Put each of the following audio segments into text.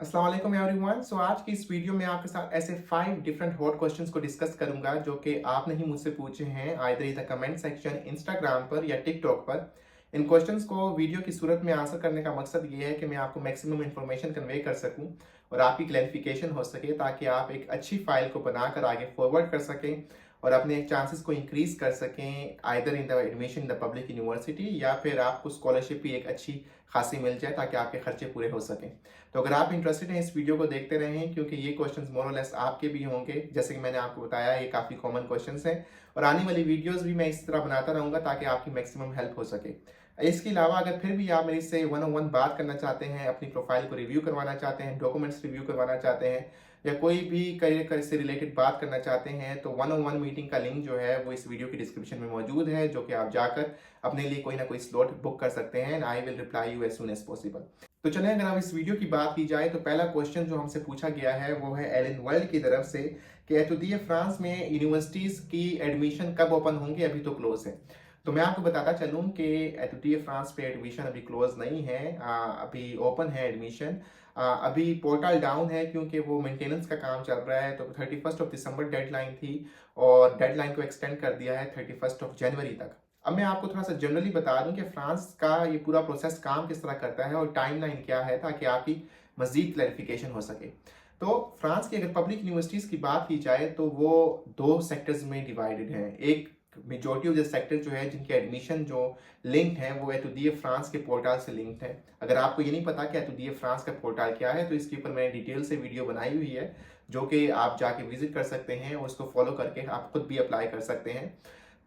अस्सलाम वालेकुम एवरीवन। आज की इस वीडियो में आपके साथ ऐसे 5 डिफरेंट हॉट क्वेश्चंस को डिस्कस करूंगा जो कि आपने ही मुझसे पूछे हैं either in the comment section, Instagram पर या टिकटॉक पर। इन क्वेश्चंस को वीडियो की सूरत में आंसर करने का मकसद ये है कि मैं आपको मैक्सिमम इंफॉर्मेशन कन्वे कर सकूं और आपकी क्लैरिफिकेशन हो सके ताकि आप एक अच्छी फाइल को बनाकर आगे फॉरवर्ड कर सकें और अपने चांसेस को इंक्रीज कर सकें either in the admission in the public university या फिर आपको स्कॉलरशिप भी एक अच्छी खासी मिल जाए ताकि आपके खर्चे पूरे हो सकें। तो अगर आप इंटरेस्टेड हैं इस वीडियो को देखते रहें क्योंकि ये क्वेश्चंस मोर और लेस आपके भी होंगे। जैसे कि मैंने आपको बताया ये काफ़ी कॉमन क्वेश्चंस हैं और आने वाली वीडियोस भी मैं इस तरह बनाता रहूँगा ताकि आपकी मैक्सिमम हेल्प हो सके। इसके अलावा अगर फिर भी आप मेरे से वन ऑन वन बात करना चाहते हैं, अपनी प्रोफाइल को रिव्यू करवाना चाहते हैं, डॉक्यूमेंट्स रिव्यू करवाना चाहते हैं या कोई भी करियर से रिलेटेड बात करना चाहते हैं तो वन ऑन वन मीटिंग का लिंक जो है वो इस वीडियो की डिस्क्रिप्शन में मौजूद है, जो कि आप जाकर अपने लिए कोई ना कोई स्लॉट बुक कर सकते हैं and I will reply you as soon as possible. तो चलें, अगर आप इस वीडियो की बात की जाए तो पहला क्वेश्चन जो हमसे पूछा गया है वो है एलन वर्ल्ड की तरफ से कि एतुदिया फ्रांस में यूनिवर्सिटीज की एडमिशन कब ओपन होंगे, अभी तो क्लोज है। तो मैं आपको बताता चलूं कि एतुदिया फ्रांस पे एडमिशन अभी क्लोज नहीं है, अभी ओपन है एडमिशन। अभी पोर्टल डाउन है क्योंकि वो मेंटेनेंस का काम चल रहा है। तो 31 दिसंबर डेडलाइन थी और डेडलाइन को एक्सटेंड कर दिया है 31 जनवरी तक। अब मैं आपको थोड़ा सा जनरली बता दूं कि फ्रांस का ये पूरा प्रोसेस काम किस तरह करता है और टाइमलाइन क्या है ताकि आपकी मजीद क्लैरिफिकेशन हो सके। तो फ्रांस की अगर पब्लिक यूनिवर्सिटीज़ की बात की जाए तो वो दो सेक्टर्स में डिवाइडेड हैं। एक मेजोरिटी ऑफ द सेक्टर जो है जिनके एडमिशन जो लिंक्ड हैं वो एतुदिया फ्रांस के पोर्टल से लिंक्ड है। अगर आपको ये नहीं पता कि एतुदिया फ्रांस का पोर्टल क्या है तो इसके ऊपर मैंने डिटेल से वीडियो बनाई हुई है जो कि आप जाके विजिट कर सकते हैं और उसको फॉलो करके आप खुद भी अप्लाई कर सकते हैं।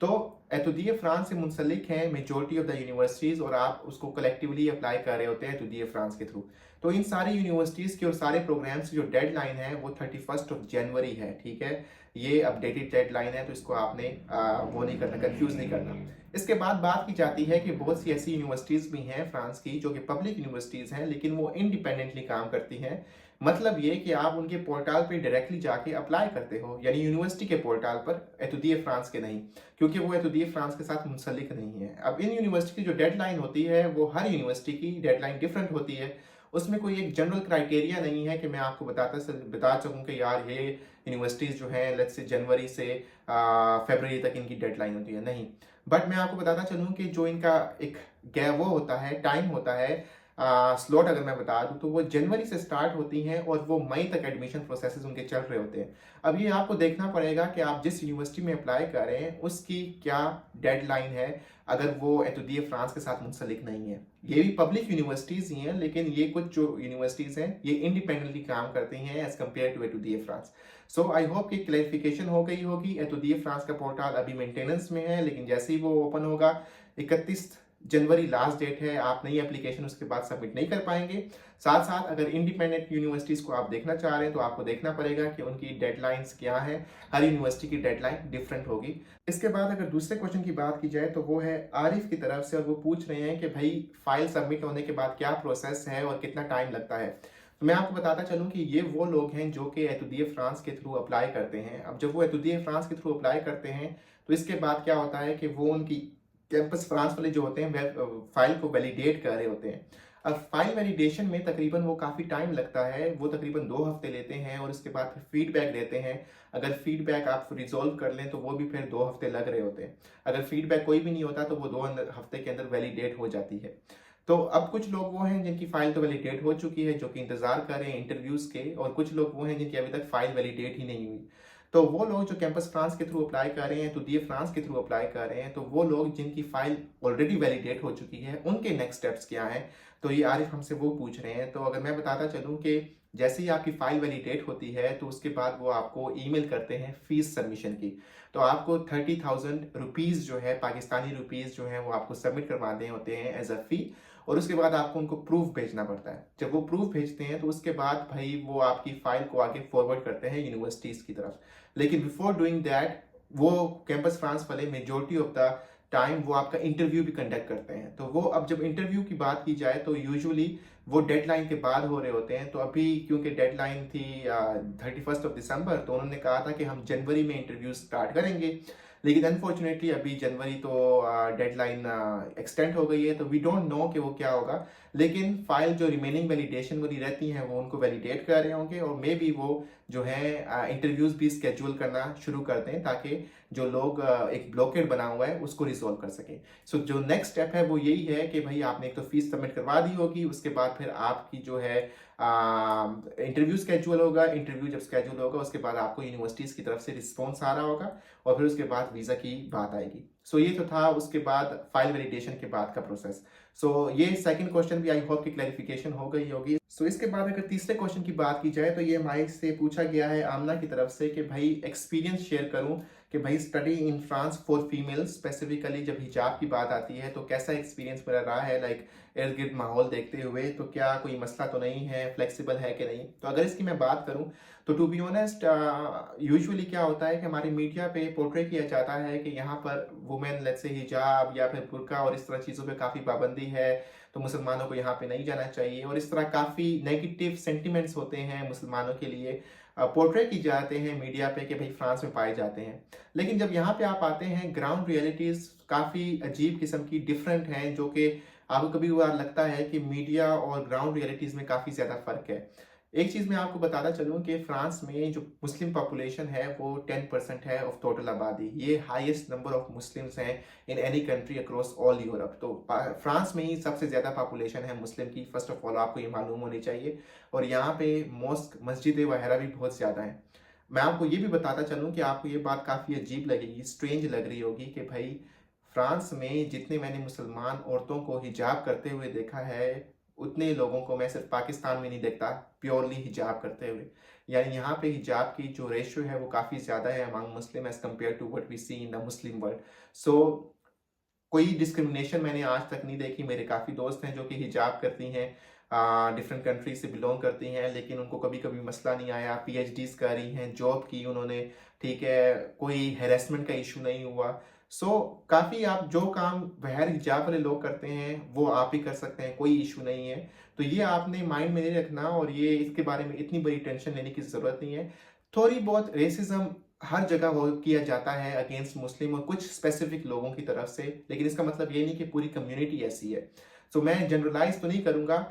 तो एतुदिया फ्रांस से मुंसलिक है मेजोरिटी ऑफ द यूनिवर्सिटीज़ और आप उसको कलेक्टिवली अप्लाई कर रहे होते हैं एतुदिया फ्रांस के थ्रू। तो इन सारी यूनिवर्सिटीज़ के और सारे प्रोग्राम्स की जो डेडलाइन है वो 31 जनवरी है, ठीक है। ये अपडेटेड डेडलाइन है तो इसको आपने वो नहीं करना, कंफ्यूज नहीं करना। इसके बाद बात की जाती है कि बहुत सी ऐसी यूनिवर्सिटीज़ भी हैं फ्रांस की जो कि पब्लिक यूनिवर्सिटीज़ हैं लेकिन वो इंडिपेंडेंटली काम करती हैं। मतलब ये कि आप उनके पोर्टल पे डायरेक्टली जाके अप्लाई करते हो, यानी यूनिवर्सिटी के पोर्टल पर, एतुदिया फ्रांस के नहीं, क्योंकि वो एतुदिया फ्रांस के साथ मुंसलिक नहीं है। अब इन यूनिवर्सिटी की जो डेडलाइन होती है वो हर यूनिवर्सिटी की डेडलाइन डिफरेंट होती है। उसमें कोई एक जनरल क्राइटेरिया नहीं है कि मैं आपको बता सकूं कि यार ये यूनिवर्सिटीज़ जो है लेट्स से जनवरी से फरवरी तक इनकी डेडलाइन होती है, नहीं। बट मैं आपको बताता चलूं कि जो इनका एक वो होता है, टाइम होता है, स्लॉट अगर मैं बता दूं तो वो जनवरी से स्टार्ट होती हैं और वो मई तक एडमिशन प्रोसेसेस उनके चल रहे होते हैं। अब ये आपको देखना पड़ेगा कि आप जिस यूनिवर्सिटी में अप्लाई कर रहे हैं उसकी क्या डेडलाइन है अगर वो एतुदिया फ्रांस के साथ मुंसलिक नहीं है। ये भी पब्लिक यूनिवर्सिटीज़ ही हैं लेकिन ये कुछ जो यूनिवर्सिटीज़ हैं ये इंडिपेंडेंटली काम करती हैं as compared to Etudes France. So I hope कि क्लैरिफिकेशन हो गई होगी। एतुदिया फ्रांस का पोर्टल अभी मेंटेनेंस में है लेकिन जैसे ही वो ओपन होगा 31 जनवरी लास्ट डेट है, आप नई एप्लीकेशन उसके बाद सबमिट नहीं कर पाएंगे। साथ साथ अगर इंडिपेंडेंट यूनिवर्सिटीज़ को आप देखना चाह रहे हैं तो आपको देखना पड़ेगा कि उनकी डेडलाइंस क्या है। हर यूनिवर्सिटी की डेडलाइन डिफरेंट होगी। इसके बाद अगर दूसरे क्वेश्चन की बात की जाए तो वो है आरिफ की तरफ से और वो पूछ रहे हैं कि भाई फाइल सबमिट होने के बाद क्या प्रोसेस है और कितना टाइम लगता है। तो मैं आपको बताता चलूं कि ये वो लोग हैं जो कि एतुदिया फ्रांस के थ्रू अप्लाई करते हैं। अब जब वो एतुदिया फ्रांस के थ्रू अप्लाई करते हैं तो इसके बाद क्या होता है कि वो उनकी कैंपस फ्रांस वाले जो होते हैं वह फाइल को वैलिडेट कर रहे होते हैं। अब फाइल वैलिडेशन में तकरीबन वो काफ़ी टाइम लगता है, वो तकरीबन 2 हफ्ते लेते हैं और उसके बाद फिर फीडबैक देते हैं। अगर फीडबैक आप रिजॉल्व कर लें तो वो भी फिर 2 हफ्ते लग रहे होते हैं। अगर फीडबैक कोई भी नहीं होता तो वो 2 हफ्ते के अंदर वैलिडेट हो जाती है। तो अब कुछ लोग वो हैं जिनकी फाइल तो वैलिडेट हो चुकी है जो कि इंतजार कर रहे हैं इंटरव्यूज के, और कुछ लोग वो हैं जिनकी अभी तक फाइल वैलिडेट ही नहीं हुई। तो वो लोग जो कैंपस फ्रांस के थ्रू अप्लाई कर रहे हैं, तो दिए फ्रांस के थ्रू अप्लाई कर रहे हैं, तो वो लोग जिनकी फाइल ऑलरेडी वैलिडेट हो चुकी है उनके नेक्स्ट स्टेप्स क्या हैं, तो ये आरिफ हमसे वो पूछ रहे हैं। तो अगर मैं बताता चलूँ कि जैसे ही आपकी फाइल वैलिडेट होती है तो उसके बाद वो आपको ईमेल करते हैं फीस सबमिशन की। तो आपको 30,000 रुपीज़ जो है, पाकिस्तानी रुपीज़ जो है वो आपको सबमिट करवाने होते हैं एज अ फी, और उसके बाद आपको उनको प्रूफ भेजना पड़ता है। जब वो प्रूफ भेजते हैं तो उसके बाद भाई वो आपकी फाइल को आगे फॉरवर्ड करते हैं यूनिवर्सिटीज़ की तरफ। लेकिन बिफोर डूइंग दैट वो कैंपस फ्रांस वाले मेजोरिटी ऑफ द टाइम वो आपका इंटरव्यू भी कंडक्ट करते हैं। तो वो अब जब इंटरव्यू की बात की जाए तो यूजुअली वो डेडलाइन के बाद हो रहे होते हैं। तो अभी क्योंकि डेडलाइन थी 31 दिसंबर, तो उन्होंने कहा था कि हम जनवरी में इंटरव्यू स्टार्ट करेंगे, लेकिन अनफॉर्चुनेटली अभी जनवरी तो डेडलाइन एक्सटेंड हो गई है, तो वी डोंट नो कि वो क्या होगा। लेकिन फाइल जो रिमेनिंग वैलिडेशन वाली रहती हैं वो उनको वैलिडेट कर रहे होंगे, और मे बी वो जो है इंटरव्यूज भी स्केड्यूल करना शुरू कर दें ताकि जो लोग एक ब्लॉकेड बना हुआ है उसको रिजोल्व कर सकें। सो जो नेक्स्ट स्टेप है वो यही है कि भाई आपने एक तो फीस सबमिट करवा दी होगी, उसके बाद फिर आपकी जो है इंटरव्यू स्केड्यूल होगा। इंटरव्यू जब स्केड्यूल होगा उसके बाद आपको यूनिवर्सिटीज की तरफ से रिस्पॉन्स आ रहा होगा, और फिर उसके बाद वीज़ा की बात आएगी। सो ये तो था उसके बाद फाइल वैलिडेशन के बाद का प्रोसेस। सो ये सेकंड क्वेश्चन भी आई होप की क्लैरिफिकेशन हो गई होगी। सो इसके बाद अगर तीसरे क्वेश्चन की बात की जाए तो ये हमारे से पूछा गया है आमना की तरफ से कि भाई एक्सपीरियंस शेयर करूं कि भाई study in France for females, specifically जब हिजाब की बात आती है तो कैसा एक्सपीरियंस मेरा रहा है, लाइक इर्द गिर्द माहौल देखते हुए, तो क्या कोई मसला तो नहीं है, फ्लेक्सिबल है कि नहीं। तो अगर इसकी मैं बात करूं तो टू बी ऑनेस्ट यूजुअली क्या होता है कि हमारी मीडिया पे पोर्ट्रे किया जाता है कि यहाँ पर वुमेन लेट्स से हिजाब या फिर बुर्का और इस तरह चीज़ों पे काफ़ी पाबंदी है, तो मुसलमानों को यहाँ पे नहीं जाना चाहिए, और इस तरह काफ़ी नेगेटिव सेंटिमेंट्स होते हैं मुसलमानों के लिए पोर्ट्रे की जाते हैं मीडिया पे कि भाई फ्रांस में पाए जाते हैं। लेकिन जब यहाँ पे आप आते हैं ग्राउंड रियलिटीज़ काफ़ी अजीब किस्म की डिफरेंट हैं, जो कि आपको कभी कभार लगता है कि मीडिया और ग्राउंड रियलिटीज़ में काफ़ी ज़्यादा फ़र्क है। एक चीज़ मैं आपको बताना चलूँ कि फ्रांस में जो मुस्लिम पॉपुलेशन है वो 10% है ऑफ टोटल आबादी। ये हाईएस्ट नंबर ऑफ मुस्लिम्स हैं in any country across all Europe. तो फ्रांस में ही सबसे ज़्यादा पॉपुलेशन है मुस्लिम की, फर्स्ट ऑफ ऑल आपको ये मालूम होनी चाहिए। और यहाँ पे मॉस्क मस्जिदें वगैरह भी बहुत ज़्यादा हैं। मैं आपको ये भी बताता चलूँ कि आपको ये बात काफ़ी अजीब लगेगी, स्ट्रेंज लग रही होगी कि भाई फ्रांस में जितने मैंने मुसलमान औरतों को हिजाब करते हुए देखा है उतने लोगों को मैं सिर्फ पाकिस्तान में नहीं देखता प्योरली हिजाब करते हुए। यानी यहाँ पे हिजाब की जो रेशियो है वो काफ़ी ज़्यादा है among Muslim as compared to what we see in the Muslim world. So कोई डिस्क्रिमिनेशन मैंने आज तक नहीं देखी। मेरे काफ़ी दोस्त हैं जो कि हिजाब करती हैं, डिफरेंट कंट्री से बिलोंग करती हैं, लेकिन उनको कभी कभी मसला नहीं आया, पीएचडीज कर रही हैं, जॉब की उन्होंने, ठीक है, कोई हेरेसमेंट का इशू नहीं हुआ। सो काफ़ी आप जो काम बगैर हिजाब वाले लोग करते हैं वो आप ही कर सकते हैं, कोई इशू नहीं है। तो ये आपने माइंड में नहीं रखना, और ये इसके बारे में इतनी बड़ी टेंशन लेने की ज़रूरत नहीं है। थोड़ी बहुत रेसिज्म हर जगह हो किया जाता है अगेंस्ट मुस्लिम और कुछ स्पेसिफिक लोगों की तरफ से, लेकिन इसका मतलब ये नहीं कि पूरी कम्युनिटी ऐसी है। तो मैं जनरलाइज तो नहीं करूँगा।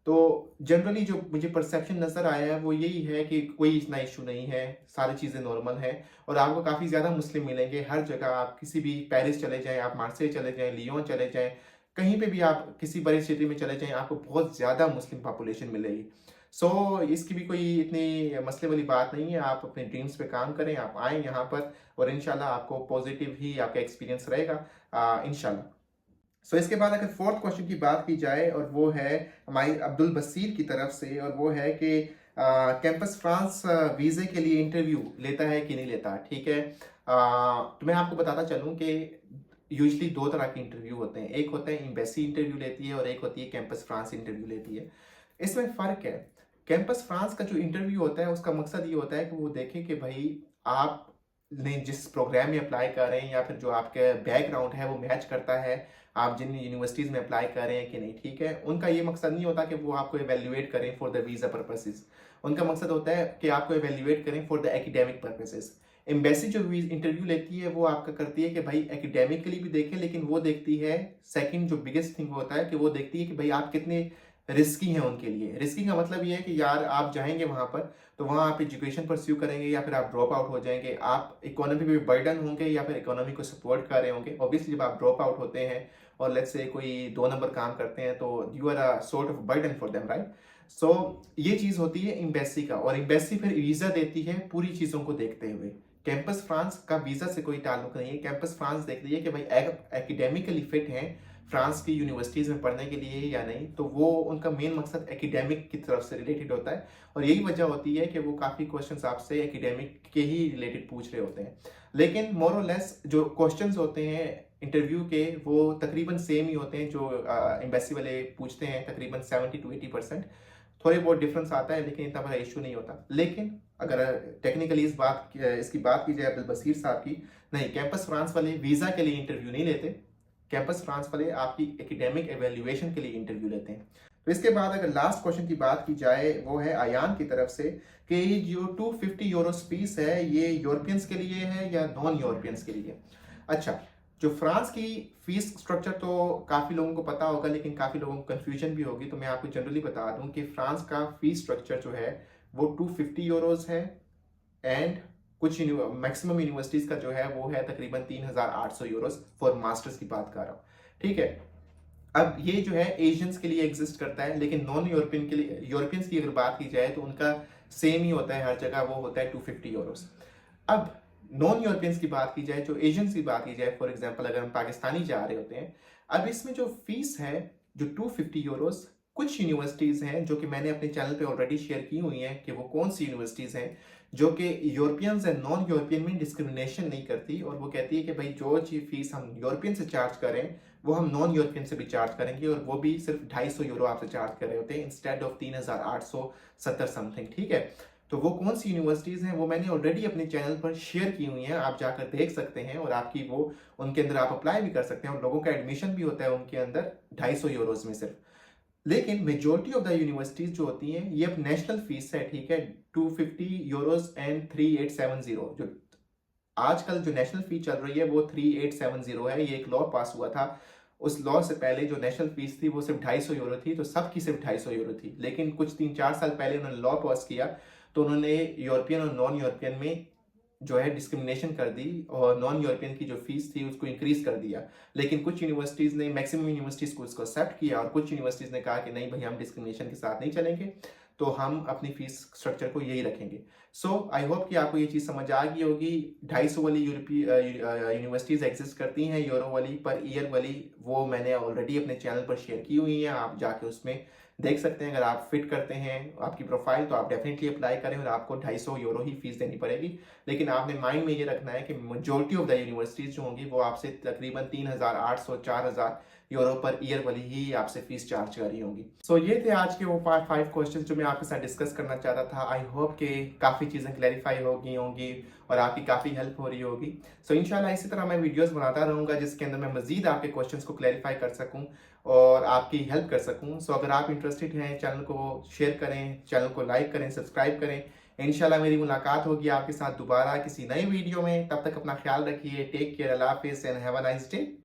तो जनरली जो मुझे परसेप्शन नज़र आया है वो यही है कि कोई इतना इशू नहीं है, सारी चीज़ें नॉर्मल हैं, और आपको काफ़ी ज़्यादा मुस्लिम मिलेंगे हर जगह। आप किसी भी पेरिस चले जाएँ, आप मार्सेई चले जाएँ, लियोन चले जाएँ, कहीं पे भी आप किसी बड़ी सिटी में चले जाएँ, आपको बहुत ज़्यादा मुस्लिम पॉपुलेशन मिलेगी। सो इसकी भी कोई इतनी मसले वाली बात नहीं है। आप अपने ड्रीम्स पे काम करें, आप आएँ यहाँ पर, और इंशाल्लाह आपको पॉजिटिव ही आपका एक्सपीरियंस रहेगा इंशाल्लाह। सो इसके बाद अगर फोर्थ क्वेश्चन की बात की जाए, और वो है हमारी अब्दुल बसीर की तरफ से, और वो है कि कैंपस फ्रांस वीज़े के लिए इंटरव्यू लेता है कि नहीं लेता, ठीक है। तो मैं आपको बताता चलूँ कि यूजली दो तरह के इंटरव्यू होते हैं, एक होता है एम्बेसी इंटरव्यू लेती है और एक होती है कैंपस फ्रांस इंटरव्यू लेती है। इसमें फ़र्क है। कैंपस फ्रांस का जो इंटरव्यू होता है उसका मकसद ये होता है कि वो देखें कि भाई आपने जिस प्रोग्राम में अप्लाई कर रहे हैं या फिर जो आपके बैकग्राउंड है वो मैच करता है आप जिन यूनिवर्सिटीज़ में अप्लाई कर रहे हैं कि नहीं, ठीक है। उनका ये मकसद नहीं होता कि वो आपको एवेल्युएट करें फॉर द वीज़ा पर्पसेस। उनका मकसद होता है कि आपको एवेल्युएट करें for the academic purposes. Embassy जो इंटरव्यू लेती है वो आपका करती है कि भाई एकेडमिकली भी देखें, लेकिन वो देखती है, सेकंड जो बिगेस्ट थिंग होता है कि वो देखती है कि भाई आप कितने रिस्की हैं उनके लिए। रिस्की का मतलब ये है कि यार आप जाएंगे वहाँ पर तो वहाँ आप एजुकेशन परस्यू करेंगे या फिर आप ड्रॉप आउट हो जाएंगे, आप इकोनॉमी पे बर्डन होंगे या फिर इकोनॉमी को सपोर्ट कर रहे होंगे। ऑब्वियसली जब आप ड्रॉप आउट होते हैं और लेट्स से कोई 2 नंबर काम करते हैं तो you are a sort of burden for them, right. So ये चीज़ होती है एम्बेसी का, और एम्बेसी फिर वीज़ा देती है पूरी चीज़ों को देखते हुए। कैंपस फ्रांस का वीज़ा से कोई ताल्लुक नहीं है। कैंपस फ्रांस देखती है कि भाई एकेडमिकली फिट हैं फ्रांस की यूनिवर्सिटीज़ में पढ़ने के लिए या नहीं, तो वो उनका मेन मकसद एकेडमिक की तरफ से रिलेटेड होता है। और यही वजह होती है कि वो काफ़ी क्वेश्चंस आपसे एकेडमिक के ही रिलेटेड पूछ रहे होते हैं। लेकिन मोर और लेस जो क्वेश्चंस होते हैं इंटरव्यू के वो तकरीबन सेम ही होते हैं जो एम्बेसी वाले पूछते हैं, तकरीबन 70 to 80%। थोड़े बहुत डिफरेंस आता है लेकिन इतना बड़ा इशू नहीं होता। लेकिन अगर टेक्निकली इसकी बात की जाए अब्दुल बसीर साहब की, नहीं, कैंपस फ्रांस वाले वीज़ा के लिए इंटरव्यू नहीं लेते। कैंपस फ्रांस वाले आपकी एकेडमिक एवेल्युएशन के लिए इंटरव्यू लेते हैं। तो इसके बाद अगर लास्ट क्वेश्चन की बात की जाए वो है आयान की तरफ से कि जो 250 यूरो फीस है ये यूरोपियंस के लिए है या नॉन यूरोपियंस के लिए। अच्छा, जो फ्रांस की फीस स्ट्रक्चर तो काफ़ी लोगों को पता होगा, लेकिन काफ़ी लोगों को कन्फ्यूजन भी होगी, तो मैं आपको जनरली बता दूं कि फ्रांस का फीस स्ट्रक्चर जो है वो 250 यूरोज है। एंड कुछ मैक्सिमम यूनिवर्सिटीज़ का जो है वो है तकरीबन 3800 यूरोज फॉर मास्टर्स की बात कर रहा हूँ, ठीक है। अब ये जो है एशियंस के लिए एग्जिस्ट करता है, लेकिन नॉन यूरोपियन के लिए, यूरोपियंस की अगर बात की जाए तो उनका सेम ही होता है हर जगह, वो होता है 250 यूरोस। अब नॉन यूरोपियंस की बात की जाए, जो एशियंस की बात की जाए, फॉर एग्जांपल अगर हम पाकिस्तानी जा रहे होते हैं, अब इसमें जो फीस है जो 250 यूरोस, कुछ यूनिवर्सिटीज़ हैं जो कि मैंने अपने चैनल पे ऑलरेडी शेयर की हुई हैं कि वो कौन सी यूनिवर्सिटीज़ हैं जो कि यूरोपियंस एंड नॉन यूरोपियन में डिस्क्रिमिनेशन नहीं करती, और वो कहती है कि भाई जो चीज फीस हम यूरोपियन से चार्ज करें वो हम नॉन यूरोपियन से भी चार्ज करेंगे, और वो भी सिर्फ 250 यूरो आपसे चार्ज कर रहे होते हैं इंस्टेड ऑफ 3870 समथिंग, ठीक है। तो वो कौन सी यूनिवर्सिटीज़ हैं वो मैंने ऑलरेडी अपने चैनल पर शेयर की हुई हैं, आप जाकर देख सकते हैं, और आपकी वो उनके अंदर आप अप्लाई भी कर सकते हैं, और लोगों का एडमिशन भी होता है उनके अंदर 250 यूरोज में सिर्फ। लेकिन मेजोरिटी ऑफ द यूनिवर्सिटीज जो होती हैं ये अब नेशनल फीस है, ठीक है, 250 यूरोज एंड 3870। जो आजकल जो नेशनल फी चल रही है वो 3870 है। ये एक लॉ पास हुआ था, उस लॉ से पहले जो नेशनल फीस थी वो सिर्फ 250 यूरो थी, तो सबकी सिर्फ 250 यूरो थी। लेकिन कुछ 3-4 साल पहले उन्होंने लॉ पास किया, तो उन्होंने यूरोपियन और नॉन यूरोपियन में जो है डिस्क्रिमिनेशन कर दी, और नॉन यूरोपियन की जो फीस थी उसको इंक्रीज कर दिया। लेकिन कुछ यूनिवर्सिटीज़ ने, मैक्सिमम यूनिवर्सिटीज़ को इसको एक्सेप्ट किया, और कुछ यूनिवर्सिटीज़ ने कहा कि नहीं भाई हम डिस्क्रिमिनेशन के साथ नहीं चलेंगे, तो हम अपनी फीस स्ट्रक्चर को यही रखेंगे। सो आई होप कि आपको ये चीज़ समझ आ गई होगी। 250 वाली यूनिवर्सिटीज़ एग्जिस्ट करती हैं यूरो वाली, पर ईयर वाली वो मैंने ऑलरेडी अपने चैनल पर शेयर की हुई हैं, आप जाके उसमें देख सकते हैं। अगर आप फिट करते हैं आपकी प्रोफाइल तो आप डेफिनेटली अप्लाई करें, और आपको 250 यूरो ही फीस देनी पड़ेगी। लेकिन आपने माइंड में ये रखना है कि मेजोरिटी ऑफ द यूनिवर्सिटीज़ जो होंगी वो आपसे तकरीबन 3800-4000 यूरो पर ईयर वाली ही आपसे फीस चार्ज कर रही होंगी। सो ये थे आज के वो 5 क्वेश्चन जो मैं आपके साथ डिस्कस करना चाहता था। आई होप कि काफ़ी चीज़ें क्लैरिफाई हो गई होंगी और आपकी काफ़ी हेल्प हो रही होगी। सो इंशाल्लाह इसी तरह मैं वीडियोस बनाता रहूँगा जिसके अंदर मैं मजीद आपके क्वेश्चंस को क्लैरिफाई कर सकूँ और आपकी हेल्प कर सकूँ। सो अगर आप इंटरेस्टेड हैं चैनल को शेयर करें, चैनल को लाइक करें, सब्सक्राइब करें। इंशाल्लाह मेरी मुलाकात होगी आपके साथ दोबारा किसी नई वीडियो में। तब तक अपना ख्याल रखिए। टेक केयर, अल्लाह हाफिज़ and have a nice day.